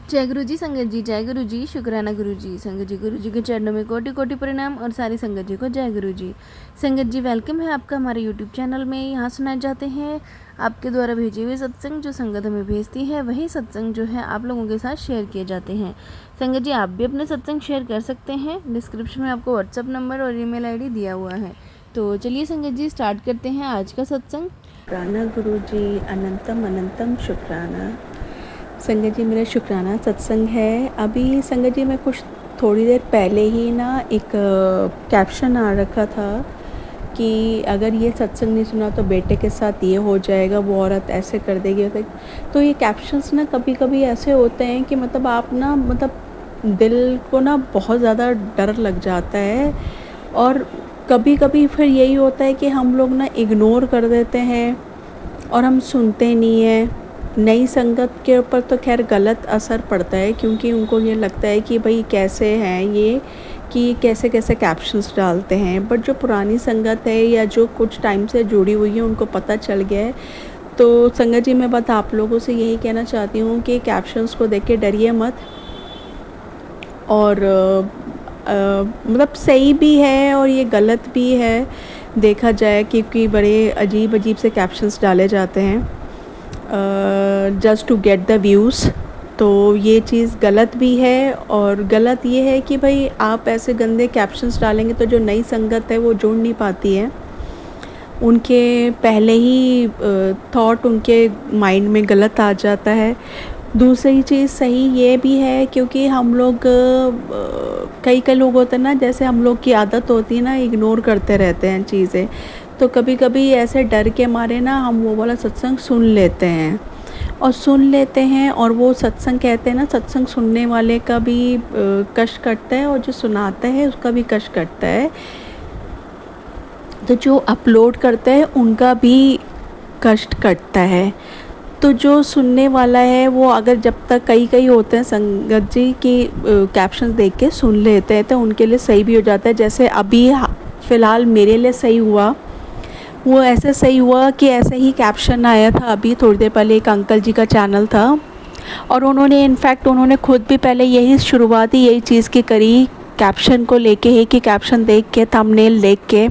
जय गुरु जी संगत जी, जय गुरु जी, शुक्राना गुरु जी। संगत जी, गुरु जी के चरणों में कोटि कोटि प्रणाम और सारी संगत जी को जय गुरु जी। संगत जी, वेलकम है आपका हमारे यूट्यूब चैनल में। यहाँ सुनाए जाते हैं आपके द्वारा भेजे हुए सत्संग, जो संगत हमें भेजती है वही सत्संग जो है आप लोगों के साथ शेयर किए जाते हैं। संगत जी, आप भी अपने सत्संग शेयर कर सकते हैं। डिस्क्रिप्शन में आपको व्हाट्सअप नंबर और ईमेल आईडी दिया हुआ है। तो चलिए संगत जी, स्टार्ट करते हैं आज का सत्संग। शुक्राना गुरु जी, अनंतम अनंतम शुक्राना। संगत जी, मेरा शुक्राना सत्संग है। अभी संगत जी, मैं कुछ थोड़ी देर पहले ही ना एक कैप्शन आ रखा था कि अगर ये सत्संग नहीं सुना तो बेटे के साथ ये हो जाएगा, वो औरत ऐसे कर देगी। तो ये कैप्शंस ना कभी कभी ऐसे होते हैं कि मतलब आप ना दिल को ना बहुत ज़्यादा डर लग जाता है। और कभी कभी फिर यही होता है कि हम लोग ना इग्नोर कर देते हैं और हम सुनते नहीं हैं। नई संगत के ऊपर तो खैर गलत असर पड़ता है, क्योंकि उनको ये लगता है कि भाई कैसे हैं ये, कि कैसे कैसे कैप्शंस डालते हैं। बट जो पुरानी संगत है या जो कुछ टाइम से जुड़ी हुई है उनको पता चल गया है। तो संगत जी, मैं बस आप लोगों से यही कहना चाहती हूँ कि कैप्शंस को देख के डरिए मत। और मतलब सही भी है और ये गलत भी है देखा जाए, क्योंकि बड़े अजीब अजीब से कैप्शंस डाले जाते हैं just to get the views. तो ये चीज़ गलत भी है। और गलत ये है कि भाई आप ऐसे गंदे कैप्शंस डालेंगे तो जो नई संगत है वो जुड़ नहीं पाती है। उनके पहले ही थॉट उनके माइंड में गलत आ जाता है। दूसरी चीज़ सही ये भी है, क्योंकि हम लोग कई लोग होते हैं ना, जैसे हम लोग की आदत होती है ना, इग्नोर करते रहते हैं चीज़ें। तो कभी कभी ऐसे डर के मारे ना हम वो वाला सत्संग सुन लेते हैं और वो सत्संग कहते हैं ना, सत्संग सुनने वाले का भी कष्ट कटता है और जो सुनाता है उसका भी कष्ट कटता है। तो जो अपलोड करता है उनका भी कष्ट कटता है। तो जो सुनने वाला है वो अगर जब तक कई होते हैं संगत जी की कैप्शन देख के सुन लेते हैं तो उनके लिए सही भी हो जाता है। जैसे अभी फ़िलहाल मेरे लिए सही हुआ, वो ऐसे सही हुआ कि ऐसे ही कैप्शन आया था अभी थोड़ी देर पहले। एक अंकल जी का चैनल था और उन्होंने खुद भी पहले यही शुरुआत ही यही चीज़ की करी, कैप्शन को लेके ही, कि कैप्शन देख के, थंबनेल देख के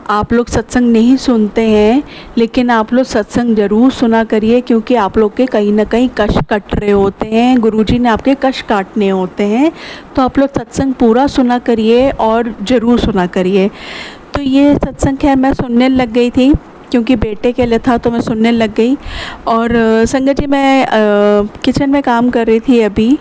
आप लोग सत्संग नहीं सुनते हैं, लेकिन आप लोग सत्संग ज़रूर सुना करिए, क्योंकि आप लोग के कहीं ना कहीं कष्ट कट रहे होते हैं। गुरुजी ने आपके कष्ट काटने होते हैं। तो आप लोग सत्संग पूरा सुना करिए और ज़रूर सुना करिए। तो ये सत्संग खैर मैं सुनने लग गई थी, क्योंकि बेटे के लिए था तो मैं सुनने लग गई। और संगत जी, मैं किचन में काम कर रही थी अभी,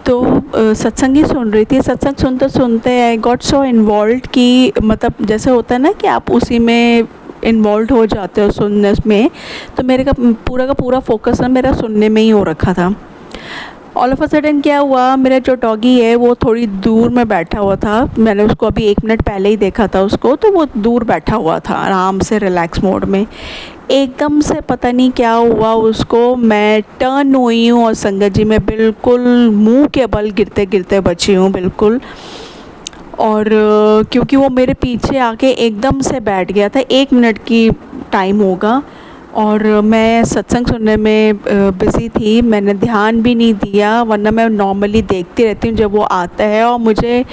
तो सत्संग ही सुन रही थी। सत्संग सुनते सुनते आई गॉट सो इन्वॉल्व कि मतलब जैसे होता है ना कि आप उसी में इन्वॉल्व हो जाते हो सुनने में। तो मेरे का पूरा फोकस ना मेरा सुनने में ही हो रखा था। ऑल ऑफ अ सडन क्या हुआ, मेरा जो डॉगी है वो थोड़ी दूर में बैठा हुआ था। मैंने उसको अभी 1 मिनट पहले ही देखा था उसको, तो वो दूर बैठा हुआ था आराम से रिलैक्स मोड में। एकदम से पता नहीं क्या हुआ उसको, मैं टर्न हुई हूँ और संगत जी मैं बिल्कुल मुंह के बल गिरते गिरते बची हूँ बिल्कुल। और क्योंकि वो मेरे पीछे आके एकदम से बैठ गया था, 1 मिनट की टाइम होगा और मैं सत्संग सुनने में बिज़ी थी, मैंने ध्यान भी नहीं दिया। वरना मैं नॉर्मली देखती रहती हूँ जब वो आता है, और मुझे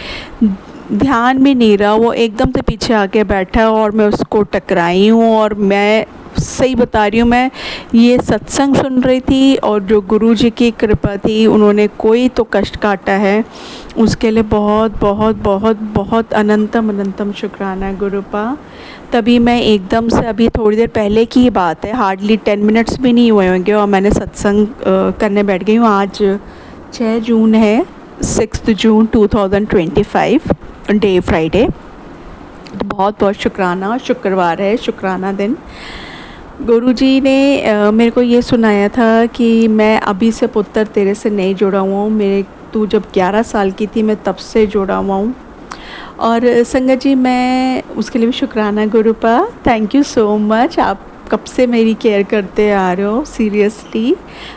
ध्यान भी नहीं रहा, वो एकदम से पीछे आके बैठा और मैं उसको टकराई हूँ। और मैं सही बता रही हूँ, मैं ये सत्संग सुन रही थी और जो गुरु जी की कृपा थी, उन्होंने कोई तो कष्ट काटा है, उसके लिए बहुत बहुत बहुत बहुत अनंतम अनंतम शुक्राना गुरुपा। तभी मैं एकदम से, अभी थोड़ी देर पहले की ही बात है, हार्डली 10 मिनट्स भी नहीं हुए होंगे और मैंने सत्संग करने बैठ गई हूँ। आज 6 जून है, 6 जून 2025, डे फ्राइडे। तो बहुत बहुत शुक्राना, शुक्रवार है, शुक्राना दिन। गुरुजी ने मेरे को ये सुनाया था कि मैं अभी से पुत्र तेरे से नहीं जुड़ा हुआ हूँ, मेरे तू जब 11 साल की थी मैं तब से जुड़ा हुआ हूँ। और संगत जी, मैं उसके लिए भी शुक्राना गुरुपा, थैंक यू सो मच। आप कब से मेरी केयर करते आ रहे हो, सीरियसली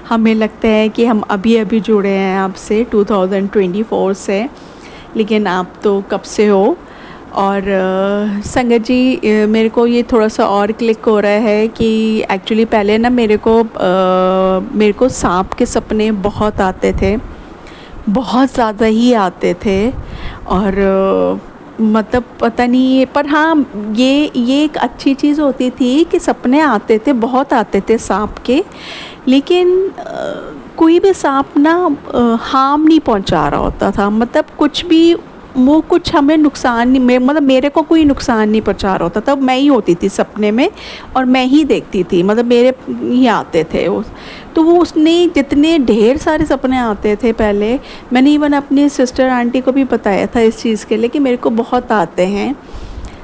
हमें लगता है कि हम अभी अभी जुड़े हैं आपसे 2024 से, लेकिन आप तो कब से हो। और संगत जी, मेरे को ये थोड़ा सा और क्लिक हो रहा है कि एक्चुअली पहले ना मेरे को सांप के सपने बहुत आते थे, बहुत ज़्यादा ही आते थे। और मतलब पता नहीं, पर हाँ ये एक अच्छी चीज़ होती थी कि सपने आते थे, बहुत आते थे सांप के, लेकिन कोई भी सांप ना हार्म नहीं पहुंचा रहा होता था। मतलब कुछ भी, वो कुछ हमें नुकसान नहीं, मतलब मेरे को कोई नुकसान नहीं पहुंचा रहा होता था। मैं ही होती थी सपने में और मैं ही देखती थी, मतलब मेरे ही आते थे वो। तो वो उसने जितने ढेर सारे सपने आते थे पहले, मैंने इवन अपनी सिस्टर आंटी को भी बताया था इस चीज़ के लिए कि मेरे को बहुत आते हैं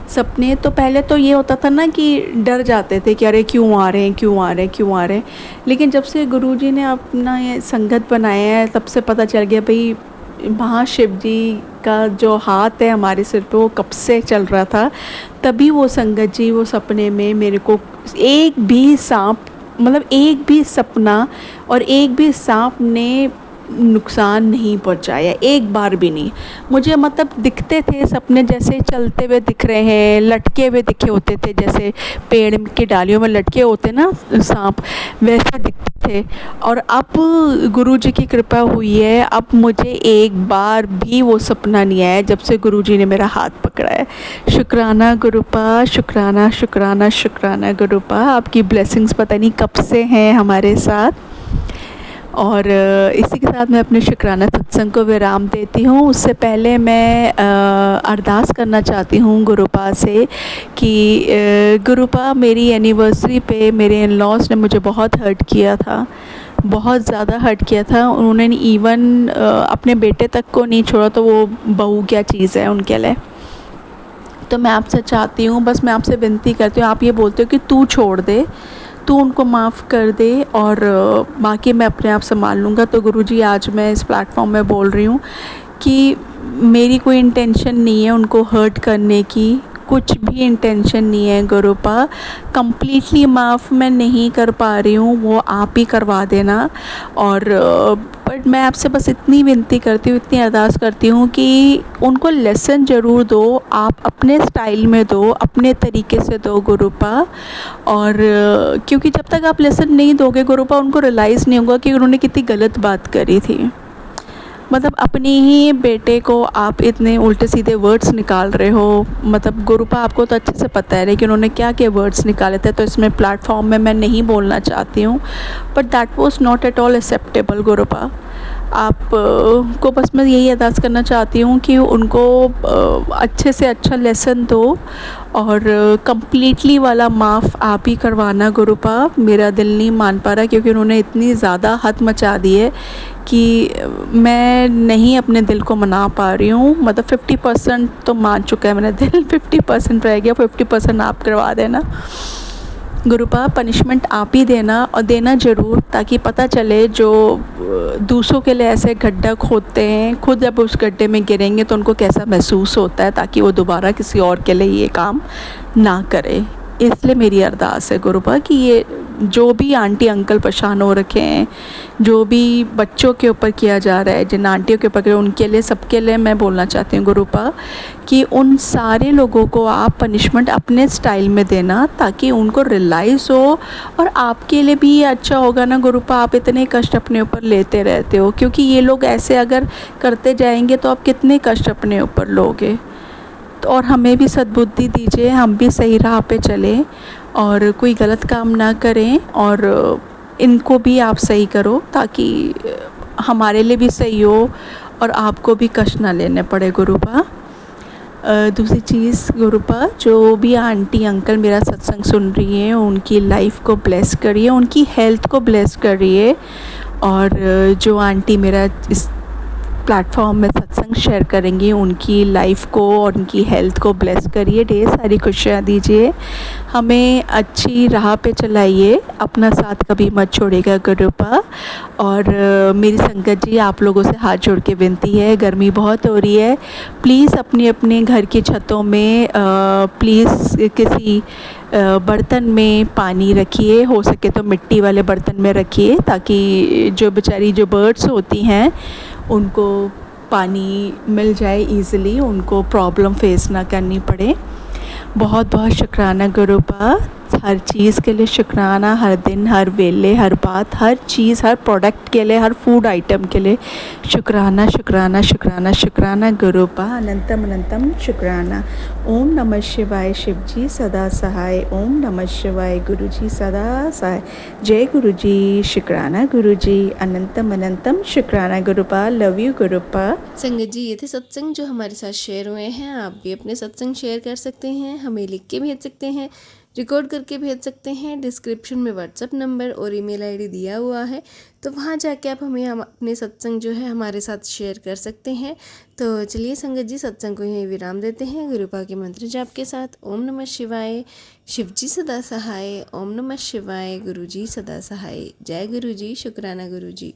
सपने। तो पहले तो ये होता था ना कि डर जाते थे कि अरे क्यों आ रहे हैं, क्यों आ रहे हैं, क्यों आ रहे हैं। लेकिन जब से गुरुजी ने अपना ये संगत बनाया है, तब से पता चल गया भाई महाशिव जी का जो हाथ है हमारे सिर पे वो कब से चल रहा था। तभी वो संगत जी वो सपने में मेरे को एक भी सांप, मतलब एक भी सपना और एक भी सांप ने नुकसान नहीं पहुंचाया, एक बार भी नहीं। मुझे मतलब दिखते थे सपने जैसे चलते हुए दिख रहे हैं, लटके हुए दिखे होते थे, जैसे पेड़ की डालियों में लटके होते ना सांप, वैसे दिखते थे। और अब गुरुजी की कृपा हुई है, अब मुझे एक बार भी वो सपना नहीं आया जब से गुरुजी ने मेरा हाथ पकड़ा है। शुक्राना गुरुपा, शुक्राना शुक्राना शुक्राना गुरुपा। आपकी ब्लेसिंग्स पता नहीं कब से हैं हमारे साथ। और इसी के साथ मैं अपने शुक्राना सत्संग को विराम देती हूँ। उससे पहले मैं अरदास करना चाहती हूँ गुरुपा से कि गुरुपा, मेरी एनिवर्सरी पे मेरे इन लॉज ने मुझे बहुत हर्ट किया था, बहुत ज़्यादा हर्ट किया था। उन्होंने इवन अपने बेटे तक को नहीं छोड़ा, तो वो बहू क्या चीज़ है उनके लिए। तो मैं आपसे चाहती हूँ, बस मैं आपसे विनती करती हूँ, आप ये बोलते हो कि तू छोड़ दे, तू उनको माफ़ कर दे और बाकी मैं अपने आप संभाल लूँगा। तो गुरुजी, आज मैं इस प्लेटफॉर्म में बोल रही हूँ कि मेरी कोई इंटेंशन नहीं है उनको हर्ट करने की, कुछ भी इंटेंशन नहीं है गुरुपा। कम्प्लीटली माफ़ मैं नहीं कर पा रही हूँ, वो आप ही करवा देना। और बट मैं आपसे बस इतनी विनती करती हूँ, इतनी अरदास करती हूँ कि उनको लेसन ज़रूर दो, आप अपने स्टाइल में दो, अपने तरीके से दो गुरुपा। और क्योंकि जब तक आप लेसन नहीं दोगे गुरुपा, उनको रियलाइज़ नहीं होगा कि उन्होंने कितनी गलत बात करी थी। मतलब अपने ही बेटे को आप इतने उल्टे सीधे वर्ड्स निकाल रहे हो। मतलब गुरुपा, आपको तो अच्छे से पता है लेकिन उन्होंने क्या क्या वर्ड्स निकाले थे, तो इसमें प्लेटफॉर्म में मैं नहीं बोलना चाहती हूँ, but that was not at all acceptable गुरुपा। आप को बस मैं यही अरदास करना चाहती हूँ कि उनको अच्छे से अच्छा लेसन दो और कम्प्लीटली वाला माफ़ आप ही करवाना गुरुपा। मेरा दिल नहीं मान पा रहा क्योंकि उन्होंने इतनी ज़्यादा हद मचा दी है कि मैं नहीं अपने दिल को मना पा रही हूँ। मतलब 50% तो मान चुका है मेरा दिल, 50% रह गया, 50% आप करवा देना गुरुपा। पनिशमेंट आप ही देना और देना ज़रूर, ताकि पता चले जो दूसरों के लिए ऐसे गड्ढा खोदते हैं, खुद जब उस गड्ढे में गिरेंगे तो उनको कैसा महसूस होता है, ताकि वो दोबारा किसी और के लिए ये काम ना करे। इसलिए मेरी अरदास है गुरुपा कि ये जो भी आंटी अंकल परेशान हो रखे हैं, जो भी बच्चों के ऊपर किया जा रहा है, जिन आंटियों के ऊपर, उनके लिए, सबके लिए मैं बोलना चाहती हूँ गुरुपा कि उन सारे लोगों को आप पनिशमेंट अपने स्टाइल में देना, ताकि उनको रियलाइज़ हो। और आपके लिए भी ये अच्छा होगा ना गुरुपा, आप इतने कष्ट अपने ऊपर लेते रहते हो, क्योंकि ये लोग ऐसे अगर करते जाएंगे तो आप कितने कष्ट अपने ऊपर लोगे। तो और हमें भी सद्बुद्धि दीजिए, हम भी सही राह पे चलें और कोई गलत काम ना करें, और इनको भी आप सही करो ताकि हमारे लिए भी सही हो और आपको भी कष्ट ना लेने पड़े गुरुपा। दूसरी चीज़ गुरुपा, जो भी आंटी अंकल मेरा सत्संग सुन रही हैं, उनकी लाइफ को ब्लेस करिए, उनकी हेल्थ को ब्लेस करिए। और जो आंटी मेरा इस प्लेटफॉर्म में सत्संग शेयर करेंगी, उनकी लाइफ को और उनकी हेल्थ को ब्लेस करिए, ढेर सारी खुशियाँ दीजिए, हमें अच्छी राह पे चलाइए, अपना साथ कभी मत छोड़ेगा गुरुपा। और मेरी संगत जी, आप लोगों से हाथ जोड़ के विनती है, गर्मी बहुत हो रही है, प्लीज़ अपने अपने घर की छतों में प्लीज़ किसी बर्तन में पानी रखिए, हो सके तो मिट्टी वाले बर्तन में रखिए, ताकि जो बेचारी जो बर्ड्स होती हैं उनको पानी मिल जाए ईज़िली, उनको प्रॉब्लम फेस ना करनी पड़े। बहुत बहुत शुक्राना गुरुपा, हर चीज़ के लिए शुक्राना, हर दिन, हर वेले, हर बात, हर चीज़, हर प्रोडक्ट के लिए, हर फूड आइटम के लिए शुक्राना शुक्राना शुक्राना शुक्राना गुरुपा, अनंतम अनंतम शुक्राना। ओम नमः शिवाय शिव जी सदा सहाय, ओम नमः शिवाय गुरु जी सदा सहाय। जय गुरु जी, शुक्राना गुरु जी, अनंतम अनंतम शुक्राना गुरुपा। Love you गुरुपा। संगत जी, ये थे सत्संग जो हमारे साथ शेयर हुए हैं। आप भी अपने सत्संग शेयर कर सकते हैं, हमें लिख के भेज सकते हैं, रिकॉर्ड करके भेज सकते हैं। डिस्क्रिप्शन में व्हाट्सअप नंबर और ईमेल आईडी दिया हुआ है, तो वहाँ जाके आप हमें अपने सत्संग जो है हमारे साथ शेयर कर सकते हैं। तो चलिए संगत जी, सत्संग को यहीं विराम देते हैं गुरुपा के मंत्र जाप के साथ। ओम नमः शिवाय, शिव जी सदा सहाय। ओम नमः शिवाय, गुरु जी सदा सहाय। जय गुरु जी, शुक्राना गुरु जी।